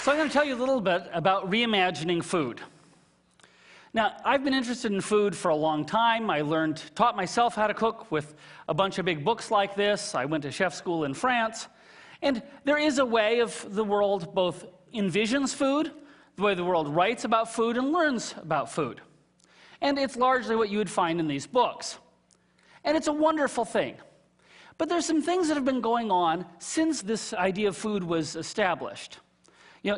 So I'm going to tell you a little bit about reimagining food. Now, I've been interested in food for a long time. I taught myself how to cook with a bunch of big books like this. I went to chef school in France. And there is a way of the world both envisions food, the way the world writes about food and learns about food. And it's largely what you would find in these books. And it's a wonderful thing. But there's some things that have been going on since this idea of food was established.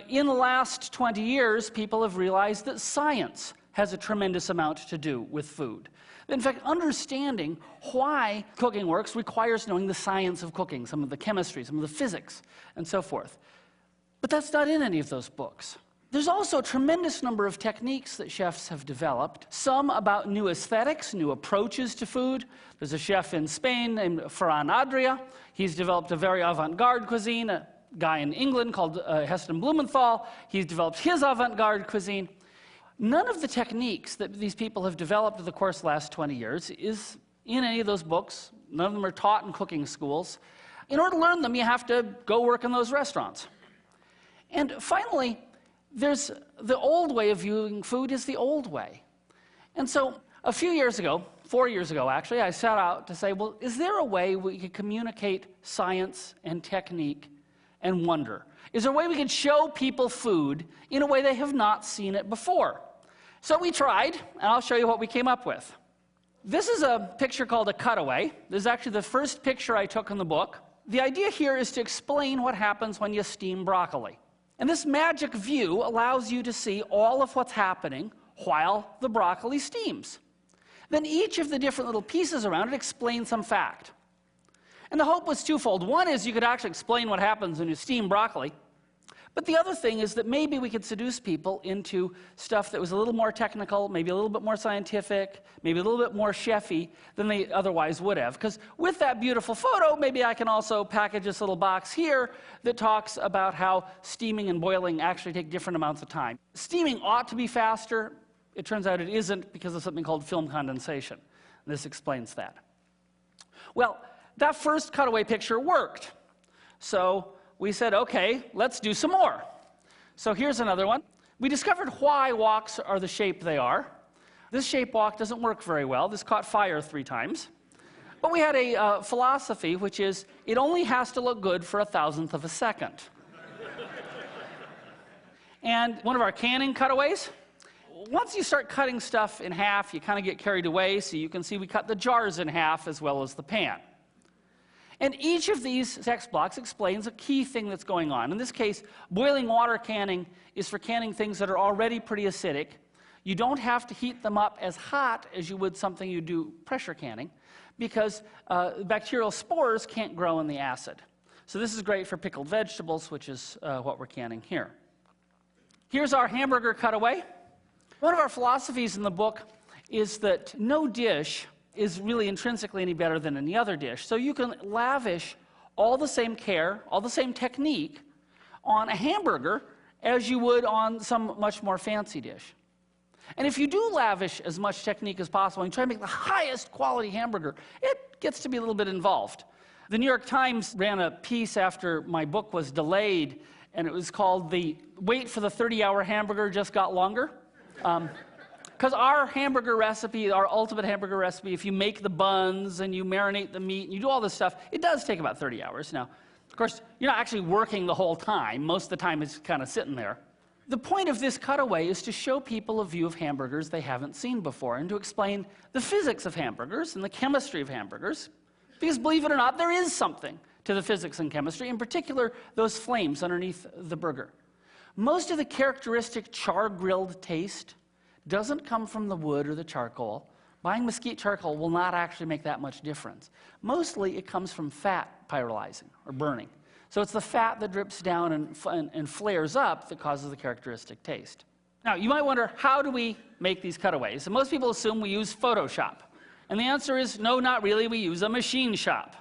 In the last 20 years, people have realized that science has a tremendous amount to do with food. In fact, understanding why cooking works requires knowing the science of cooking, some of the chemistry, some of the physics, and so forth. But that's not in any of those books. There's also a tremendous number of techniques that chefs have developed, some about new aesthetics, new approaches to food. There's a chef in Spain named Ferran Adrià. He's developed a very avant-garde cuisine. A guy in England called Heston Blumenthal. He's developed his avant-garde cuisine. None of the techniques that these people have developed in the course of the last 20 years is in any of those books. None of them are taught in cooking schools. In order to learn them, you have to go work in those restaurants. And finally, there's the old way of viewing food is the old way. And so a few years ago, 4 years ago actually, I set out to say, well, is there a way we could communicate science and technique and wonder? Is there a way we could show people food in a way they have not seen it before? So we tried, and I'll show you what we came up with. This is a picture called a cutaway. This is actually the first picture I took in the book. The idea here is to explain what happens when you steam broccoli. And this magic view allows you to see all of what's happening while the broccoli steams. Then each of the different little pieces around it explains some fact. And the hope was twofold. One is you could actually explain what happens when you steam broccoli. But the other thing is that maybe we could seduce people into stuff that was a little more technical, maybe a little bit more scientific, maybe a little bit more chefy than they otherwise would have. Because with that beautiful photo, maybe I can also package this little box here that talks about how steaming and boiling actually take different amounts of time. Steaming ought to be faster. It turns out it isn't because of something called film condensation. This explains that. Well, that first cutaway picture worked. So we said, okay, let's do some more. So here's another one. We discovered why woks are the shape they are. This shape wok doesn't work very well. This caught fire 3 times. But we had a philosophy, which is it only has to look good for 1,000th of a second. And one of our canning cutaways, once you start cutting stuff in half, you kind of get carried away. So you can see we cut the jars in half as well as the pan. And each of these text blocks explains a key thing that's going on. In this case, boiling water canning is for canning things that are already pretty acidic. You don't have to heat them up as hot as you would something you do pressure canning because bacterial spores can't grow in the acid. So this is great for pickled vegetables, which is what we're canning here. Here's our hamburger cutaway. One of our philosophies in the book is that no dish is really intrinsically any better than any other dish. So you can lavish all the same care, all the same technique on a hamburger as you would on some much more fancy dish. And if you do lavish as much technique as possible and try to make the highest quality hamburger, it gets to be a little bit involved. The New York Times ran a piece after my book was delayed, and it was called "The Wait for the 30-Hour Hamburger Just Got Longer." Because our hamburger recipe, our ultimate hamburger recipe, if you make the buns and you marinate the meat and you do all this stuff, it does take about 30 hours. Now, of course, you're not actually working the whole time. Most of the time it's kind of sitting there. The point of this cutaway is to show people a view of hamburgers they haven't seen before and to explain the physics of hamburgers and the chemistry of hamburgers. Because believe it or not, there is something to the physics and chemistry, in particular those flames underneath the burger. Most of the characteristic char-grilled taste doesn't come from the wood or the charcoal. Buying mesquite charcoal will not actually make that much difference. Mostly it comes from fat pyrolyzing or burning. So it's the fat that drips down and flares up that causes the characteristic taste. Now, you might wonder, how do we make these cutaways? And most people assume we use Photoshop. And the answer is, no, not really. We use a machine shop.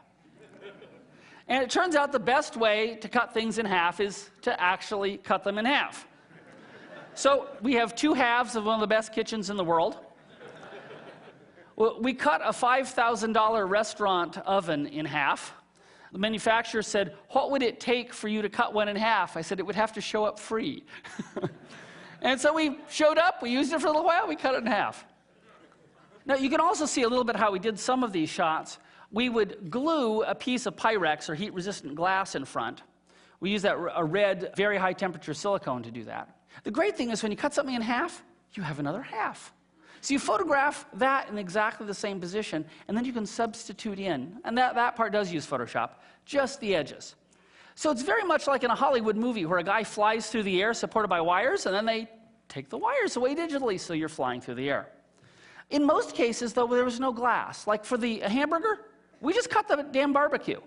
And it turns out the best way to cut things in half is to actually cut them in half. So we have 2 halves of one of the best kitchens in the world. We cut a $5,000 restaurant oven in half. The manufacturer said, "What would it take for you to cut one in half?" I said, "It would have to show up free." And so we showed up, we used it for a little while, we cut it in half. Now, you can also see a little bit how we did some of these shots. We would glue a piece of Pyrex, or heat-resistant glass, in front. We use a red, very high-temperature silicone to do that. The great thing is when you cut something in half, you have another half. So you photograph that in exactly the same position, and then you can substitute in, and that part does use Photoshop, just the edges. So it's very much like in a Hollywood movie where a guy flies through the air supported by wires, and then they take the wires away digitally, so you're flying through the air. In most cases, though, there was no glass. Like for the hamburger, we just cut the damn barbecue.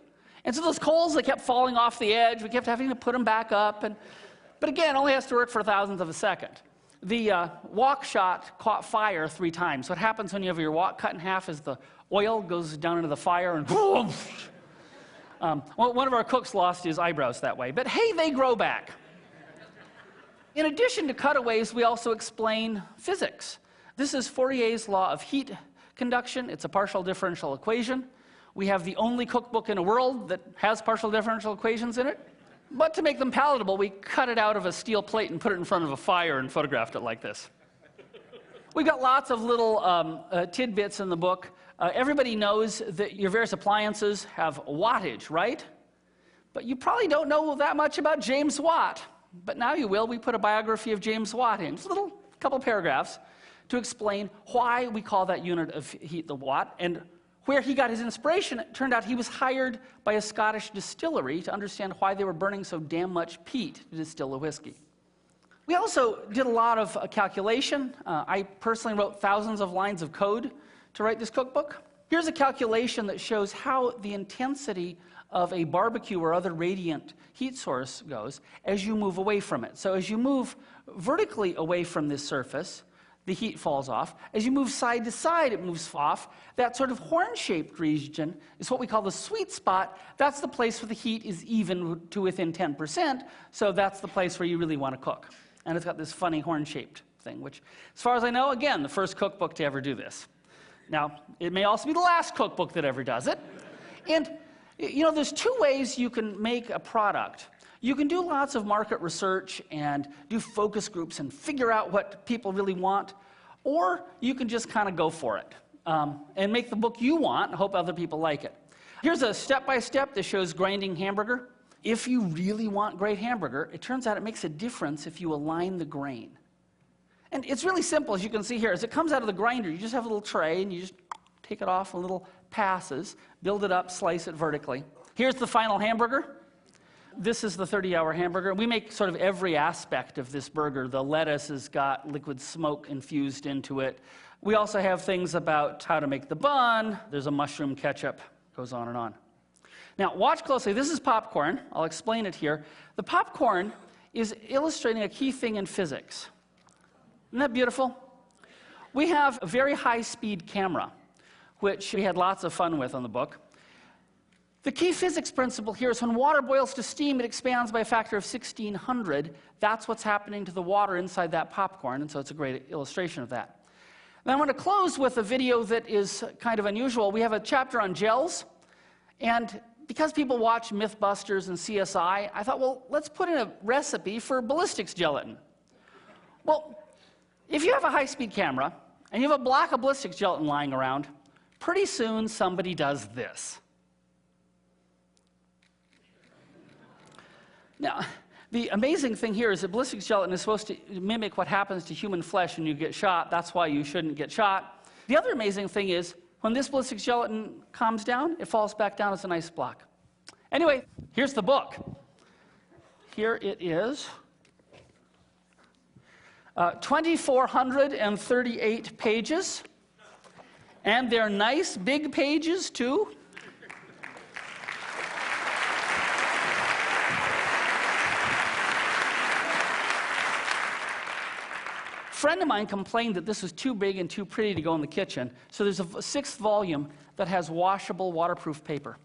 And so those coals, they kept falling off the edge. We kept having to put them back up. But again, it only has to work for thousandths of a second. The wok shot caught fire 3 times. What happens when you have your wok cut in half is the oil goes down into the fire and boom! Well, one of our cooks lost his eyebrows that way. But hey, they grow back. In addition to cutaways, we also explain physics. This is Fourier's law of heat conduction. It's a partial differential equation. We have the only cookbook in the world that has partial differential equations in it. But to make them palatable, we cut it out of a steel plate and put it in front of a fire and photographed it like this. We got lots of little tidbits in the book. Everybody knows that your various appliances have wattage, right? But you probably don't know that much about James Watt. But now you will. We put a biography of James Watt in. Just a little couple paragraphs to explain why we call that unit of heat the watt and where he got his inspiration. It turned out he was hired by a Scottish distillery to understand why they were burning so damn much peat to distill the whiskey. We also did a lot of calculation. I personally wrote thousands of lines of code to write this cookbook. Here's a calculation that shows how the intensity of a barbecue or other radiant heat source goes as you move away from it. So as you move vertically away from this surface, the heat falls off. As you move side to side, it moves off. That sort of horn-shaped region is what we call the sweet spot. That's the place where the heat is even to within 10%, so that's the place where you really want to cook. And it's got this funny horn-shaped thing, which, as far as I know, again, the first cookbook to ever do this. Now, it may also be the last cookbook that ever does it. And, you know, there's 2 ways you can make a product. You can do lots of market research and do focus groups and figure out what people really want, or you can just kind of go for it and make the book you want and hope other people like it. Here's a step-by-step that shows grinding hamburger. If you really want great hamburger, it turns out it makes a difference if you align the grain. And it's really simple, as you can see here. As it comes out of the grinder, you just have a little tray, and you just take it off in little passes, build it up, slice it vertically. Here's the final hamburger. This is the 30-hour hamburger. We make sort of every aspect of this burger. The lettuce has got liquid smoke infused into it. We also have things about how to make the bun. There's a mushroom ketchup. Goes on and on. Now, watch closely. This is popcorn. I'll explain it here. The popcorn is illustrating a key thing in physics. Isn't that beautiful? We have a very high-speed camera, which we had lots of fun with on the book. The key physics principle here is when water boils to steam, it expands by a factor of 1,600. That's what's happening to the water inside that popcorn, and so it's a great illustration of that. And I want to close with a video that is kind of unusual. We have a chapter on gels, and because people watch Mythbusters and CSI, I thought, well, let's put in a recipe for ballistics gelatin. Well, if you have a high-speed camera, and you have a block of ballistics gelatin lying around, pretty soon somebody does this. Now, the amazing thing here is that ballistics gelatin is supposed to mimic what happens to human flesh when you get shot. That's why you shouldn't get shot. The other amazing thing is, when this ballistics gelatin calms down, it falls back down as a nice block. Anyway, here's the book. Here it is. 2,438 pages. And they're nice big pages, too. A friend of mine complained that this was too big and too pretty to go in the kitchen, so there's a 6th volume that has washable, waterproof paper.